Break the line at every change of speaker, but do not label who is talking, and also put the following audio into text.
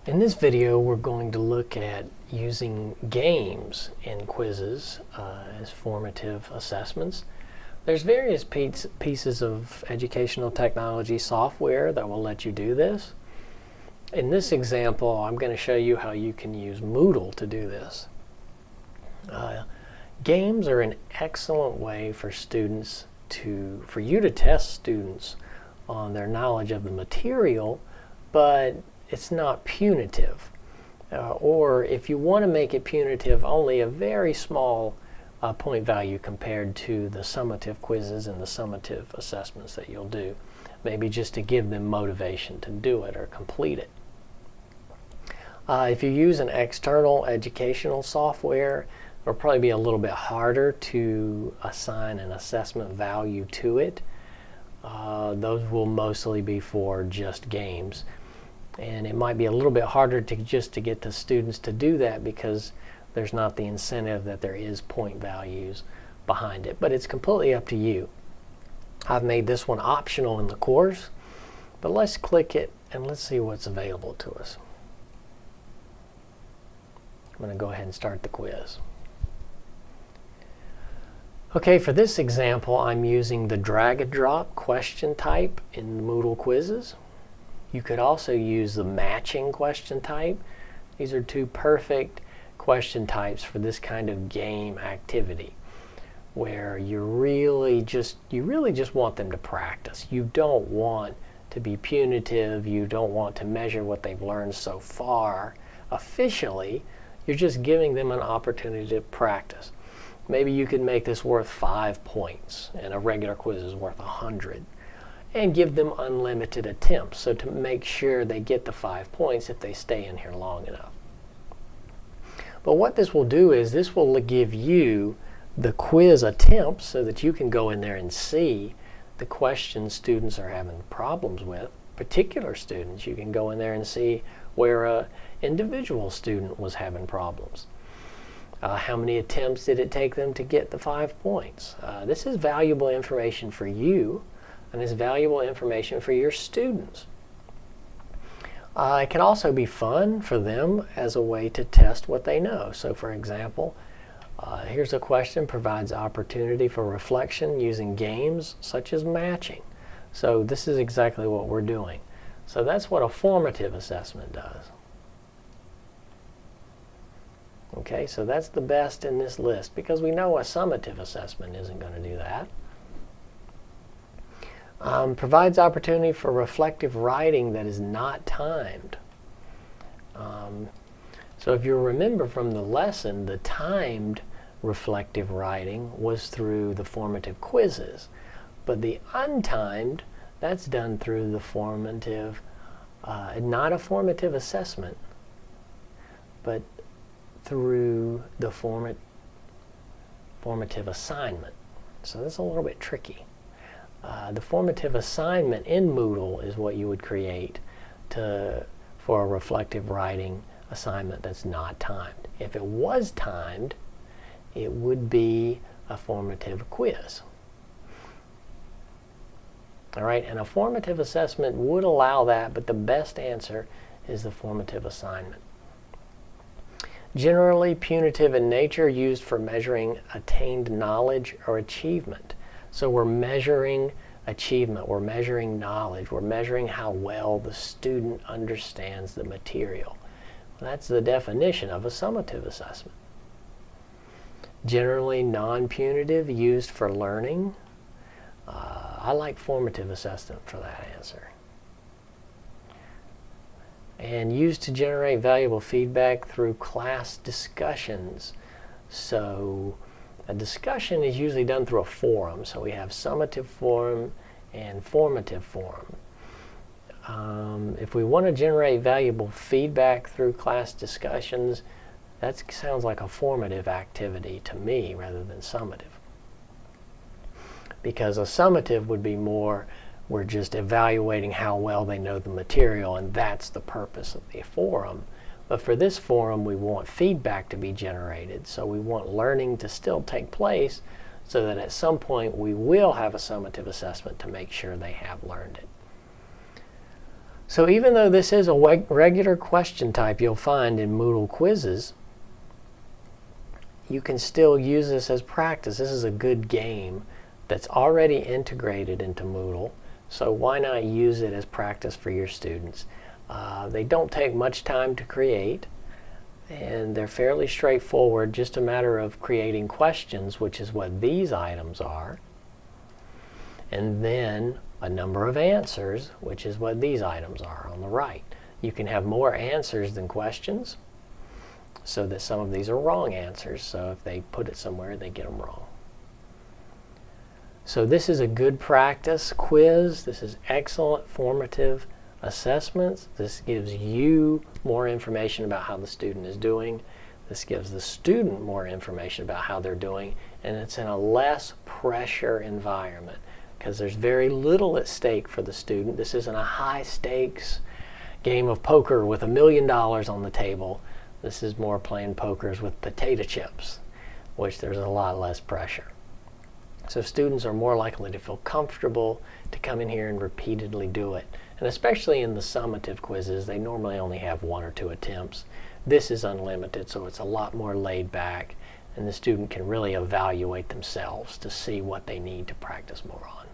In this video, we're going to look at using games in quizzes as formative assessments. There's various pieces of educational technology software that will let you do this. In this example, I'm going to show you how you can use Moodle to do this. Games are an excellent way for you to test students on their knowledge of the material, but it's not punitive. Or if you want to make it punitive, only a very small point value compared to the summative quizzes and the summative assessments that you'll do. Maybe just to give them motivation to do it or complete it. If you use an external educational software, it'll probably be a little bit harder to assign an assessment value to it. Those will mostly be for just games. And it might be a little bit harder to get the students to do that because there's not the incentive that there is point values behind it. But it's completely up to you. I've made this one optional in the course, but let's click it and let's see what's available to us. I'm going to go ahead and start the quiz. Okay, for this example, I'm using the drag and drop question type in the Moodle quizzes. You could also use the matching question type. These are two perfect question types for this kind of game activity where you really just want them to practice. You don't want to be punitive. You don't want to measure what they've learned so far officially. You're just giving them an opportunity to practice. Maybe you could make this worth 5 points and a regular quiz is worth 100. And give them unlimited attempts, so to make sure they get the 5 points if they stay in here long enough. But what this will do is this will give you the quiz attempts so that you can go in there and see the questions students are having problems with. Particular students, you can go in there and see where an individual student was having problems. How many attempts did it take them to get the 5 points? This is valuable information for you. And it's valuable information for your students. It can also be fun for them as a way to test what they know. So for example, here's a question, provides opportunity for reflection using games such as matching. So this is exactly what we're doing. So that's what a formative assessment does. Okay, so that's the best in this list because we know a summative assessment isn't going to do that. Provides opportunity for reflective writing that is not timed. So if you remember from the lesson, the timed reflective writing was through the formative quizzes. But the untimed, that's done through the formative, not a formative assessment, but through the formative assignment. So that's a little bit tricky. The formative assignment in Moodle is what you would create for a reflective writing assignment that's not timed. If it was timed, it would be a formative quiz. All right, and a formative assessment would allow that, but the best answer is the formative assignment. Generally punitive in nature, used for measuring attained knowledge or achievement. So we're measuring achievement, we're measuring knowledge, we're measuring how well the student understands the material. That's the definition of a summative assessment. Generally non-punitive, used for learning. I like formative assessment for that answer. And used to generate valuable feedback through class discussions. So a discussion is usually done through a forum. So we have summative forum and formative forum. If we want to generate valuable feedback through class discussions, that sounds like a formative activity to me rather than summative. Because a summative would be more, we're just evaluating how well they know the material, and that's the purpose of the forum. But for this forum, we want feedback to be generated. So we want learning to still take place so that at some point we will have a summative assessment to make sure they have learned it. So even though this is a regular question type you'll find in Moodle quizzes, you can still use this as practice. This is a good game that's already integrated into Moodle, so why not use it as practice for your students? They don't take much time to create, and they're fairly straightforward, just a matter of creating questions, which is what these items are, and then a number of answers, which is what these items are on the right. You can have more answers than questions, so that some of these are wrong answers, so if they put it somewhere, they get them wrong. So this is a good practice quiz. This is excellent formative assessments. This gives you more information about how the student is doing. This gives the student more information about how they're doing, and it's in a less pressure environment because there's very little at stake for the student. This isn't a high stakes game of poker with $1 million on the table. This is more playing pokers with potato chips, which there's a lot less pressure. So students are more likely to feel comfortable to come in here and repeatedly do it. And especially in the summative quizzes, they normally only have 1 or 2 attempts. This is unlimited, so it's a lot more laid back, and the student can really evaluate themselves to see what they need to practice more on.